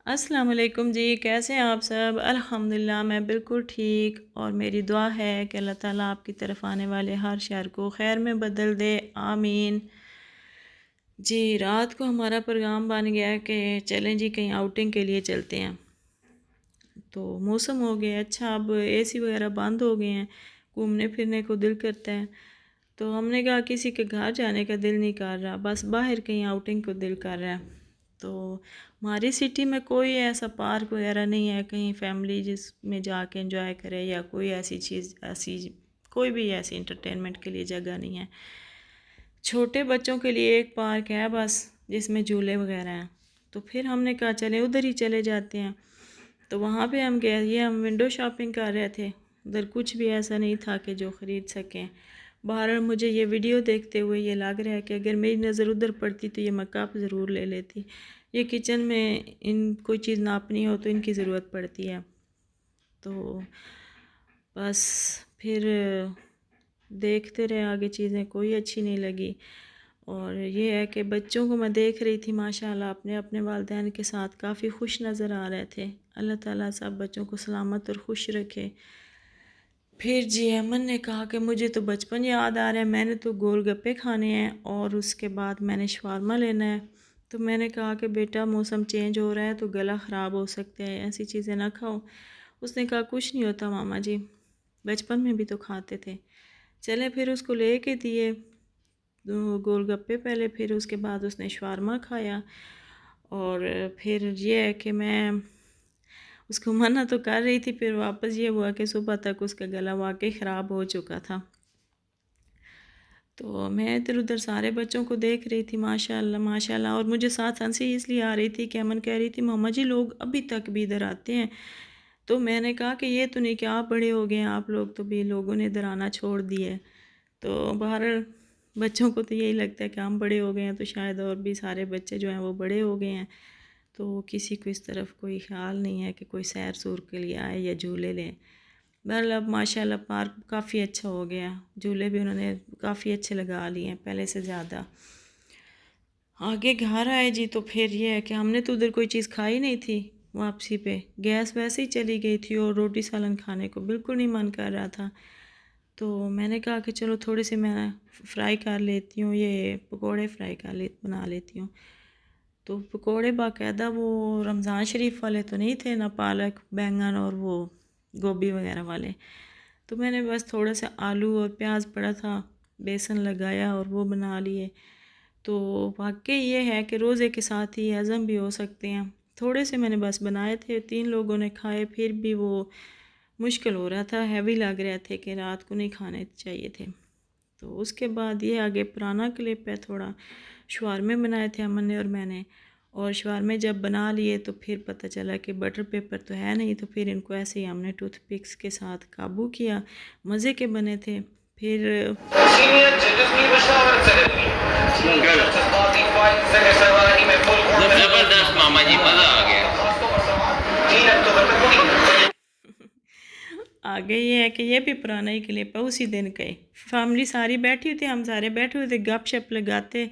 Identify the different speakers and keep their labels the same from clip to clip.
Speaker 1: अस्सलाम वालेकुम जी, कैसे हैं आप सब? अल्हम्दुलिल्लाह मैं बिल्कुल ठीक, और मेरी दुआ है कि अल्लाह ताला आपकी तरफ आने वाले हर शर को खैर में बदल दे, आमीन। जी, रात को हमारा प्रोग्राम बन गया कि चलें जी कहीं आउटिंग के लिए चलते हैं। तो मौसम हो गया अच्छा, अब एसी वगैरह बंद हो गए हैं, घूमने फिरने को दिल करता है। तो हमने कहा किसी के घर जाने का दिल नहीं कर रहा, बस बाहर कहीं आउटिंग को दिल कर रहा है। तो हमारी सिटी में कोई ऐसा पार्क वगैरह नहीं है कहीं फैमिली जिसमें जाके एंजॉय करे, या कोई ऐसी चीज़ ऐसी कोई भी ऐसी इंटरटेनमेंट के लिए जगह नहीं है। छोटे बच्चों के लिए एक पार्क है बस, जिसमें झूले वगैरह हैं। तो फिर हमने कहा चले उधर ही चले जाते हैं। तो वहाँ पे हम गए, ये हम विंडो शॉपिंग कर रहे थे। उधर कुछ भी ऐसा नहीं था कि जो ख़रीद सकें। बहरहाल मुझे ये वीडियो देखते हुए ये लग रहा है कि अगर मेरी नज़र उधर पड़ती तो ये मैं कप ज़रूर ले लेती। ये किचन में इन कोई चीज़ नापनी हो तो इनकी ज़रूरत पड़ती है। तो बस फिर देखते रहे आगे, चीज़ें कोई अच्छी नहीं लगी। और ये है कि बच्चों को मैं देख रही थी माशाल्लाह अपने अपने वालिदैन के साथ काफ़ी खुश नज़र आ रहे थे। अल्लाह ताला सब बच्चों को सलामत और खुश रखे। फिर जी अमन ने कहा कि मुझे तो बचपन याद आ रहा है, मैंने तो गोलगप्पे खाने हैं और उसके बाद मैंने शवारमा लेना है। तो मैंने कहा कि बेटा मौसम चेंज हो रहा है तो गला ख़राब हो सकता है, ऐसी चीज़ें ना खाओ। उसने कहा कुछ नहीं होता मामा जी, बचपन में भी तो खाते थे। चले फिर उसको ले के दिए तो गोलगप्पे पहले, फिर उसके बाद उसने शवारमा खाया। और फिर ये है कि मैं उसको मना तो कर रही थी, फिर वापस ये हुआ कि सुबह तक उसका गला वाकई ख़राब हो चुका था। तो मैं इधर उधर सारे बच्चों को देख रही थी माशाल्लाह माशाल्लाह, और मुझे साथ हंसी इसलिए आ रही थी कि अमन कह रही थी मामा जी लोग अभी तक भी इधर आते हैं। तो मैंने कहा कि ये तो नहीं कि आप बड़े हो गए हैं, आप लोग तो भी लोगों ने इधर आना छोड़ दिया है। तो बहरहाल बच्चों को तो यही लगता है कि हम बड़े हो गए हैं, तो शायद और भी सारे बच्चे जो हैं वो बड़े हो गए हैं। तो किसी को इस तरफ कोई ख्याल नहीं है कि कोई सैर सूर के लिए आए या झूले लें। बहरहाल अब माशाल्लाह पार्क काफ़ी अच्छा हो गया, झूले भी उन्होंने काफ़ी अच्छे लगा लिए हैं पहले से ज़्यादा। आगे घर आए जी तो फिर ये है कि हमने तो उधर कोई चीज़ खाई नहीं थी। वापसी पे गैस वैसे ही चली गई थी और रोटी सालन खाने को बिल्कुल नहीं मन कर रहा था। तो मैंने कहा कि चलो थोड़े से मैं फ्राई कर लेती हूँ, ये पकोड़े फ्राई कर ले बना लेती हूँ। तो पकोड़े बाकायदा वो रमज़ान शरीफ वाले तो नहीं थे, ना पालक बैंगन और वो गोभी वगैरह वाले। तो मैंने बस थोड़ा सा आलू और प्याज पड़ा था, बेसन लगाया और वो बना लिए। तो वाकई ये है कि रोज़े के साथ ही हज़म भी हो सकते हैं। थोड़े से मैंने बस बनाए थे, 3 लोगों ने खाए, फिर भी वो मुश्किल हो रहा था, हैवी लग रहे थे कि रात को नहीं खाने चाहिए थे। तो उसके बाद ये आगे पुराना क्लिप है थोड़ा, शवारमे बनाए थे अमन ने और मैंने। और शवारमे जब बना लिए तो फिर पता चला कि बटर पेपर तो है नहीं, तो फिर इनको ऐसे ही हमने टूथपिक्स के साथ काबू किया। मज़े के बने थे। फिर
Speaker 2: जबरदस्त मामा जी, मजा आ गया।
Speaker 1: आगे ये है कि ये भी पुराना ही क्लिप है उसी दिन का ही। फैमिली सारी बैठी हुई थी, हम सारे बैठे हुए थे, गपशप लगाते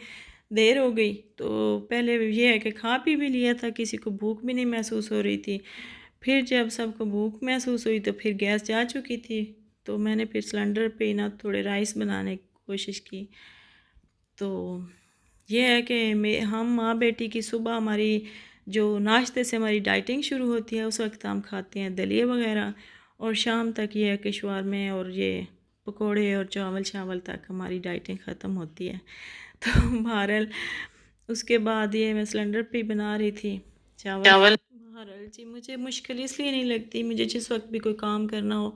Speaker 1: देर हो गई। तो पहले ये है कि खा पी भी लिया था, किसी को भूख भी नहीं महसूस हो रही थी। फिर जब सबको भूख महसूस हुई तो फिर गैस जा चुकी थी। तो मैंने फिर सिलेंडर पे ही ना थोड़े राइस बनाने की कोशिश की। तो ये है कि हम माँ बेटी की सुबह हमारी जो नाश्ते से हमारी डाइटिंग शुरू होती है, उस वक्त हम खाते हैं दलिए वगैरह, और शाम तक ये है कि शवारमे और ये पकोड़े और चावल शावल तक हमारी डाइटिंग ख़त्म होती है। तो बहरहाल उसके बाद ये मैं सिलेंडर पे ही बना रही थी चावल।
Speaker 2: चावल।
Speaker 1: बहरहाल जी मुझे मुश्किल इसलिए नहीं लगती, मुझे जिस वक्त भी कोई काम करना हो,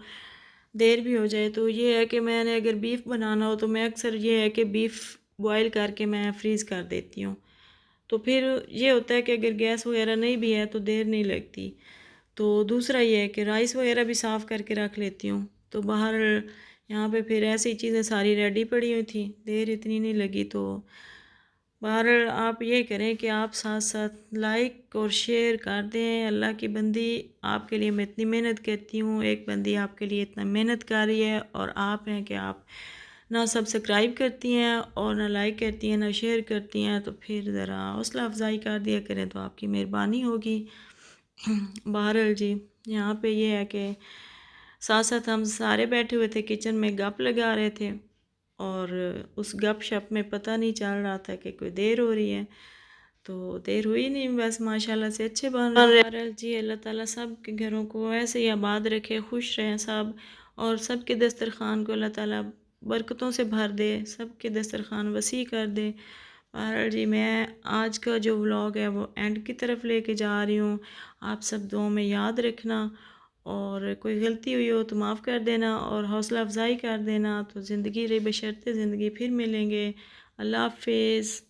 Speaker 1: देर भी हो जाए, तो ये है कि मैंने अगर बीफ बनाना हो तो मैं अक्सर ये है कि बीफ बॉयल करके मैं फ्रीज़ कर देती हूँ। तो फिर ये होता है कि अगर गैस वगैरह नहीं भी है तो देर नहीं लगती। तो दूसरा ये है कि राइस वगैरह भी साफ़ करके रख लेती हूँ। तो बाहर यहाँ पे फिर ऐसी चीज़ें सारी रेडी पड़ी हुई थी, देर इतनी नहीं लगी। तो बहरहाल आप ये करें कि आप साथ साथ लाइक और शेयर कर दें। अल्लाह की बंदी आपके लिए मैं इतनी मेहनत करती हूँ, एक बंदी आपके लिए इतना मेहनत कर रही है, और आप हैं कि आप ना सब्सक्राइब करती हैं और ना लाइक करती हैं ना शेयर करती हैं। तो फिर ज़रा हौसला अफजाई कर दिया करें तो आपकी मेहरबानी होगी। बहरहाल जी, यहाँ पे ये है कि साथ साथ हम सारे बैठे हुए थे, किचन में गप लगा रहे थे और उस गप शप में पता नहीं चल रहा था कि कोई देर हो रही है। तो देर हुई नहीं, बस माशाल्लाह से अच्छे बन रहे हैं। बहरहाल जी, अल्लाह ताला सब के घरों को ऐसे ही आबाद रखे, खुश रहें सब, और सब के दस्तरखान को अल्लाह ताला बरकतों से भर दे, सब के दस्तरखान वसी कर दे। बहरहाल जी, मैं आज का जो व्लॉग है वो एंड की तरफ लेके जा रही हूँ। आप सब दुआओं में याद रखना, और कोई गलती हुई हो तो माफ़ कर देना और हौसला अफजाई कर देना। तो ज़िंदगी रही बशर्ते ज़िंदगी, फिर मिलेंगे। अल्लाह हाफिज़।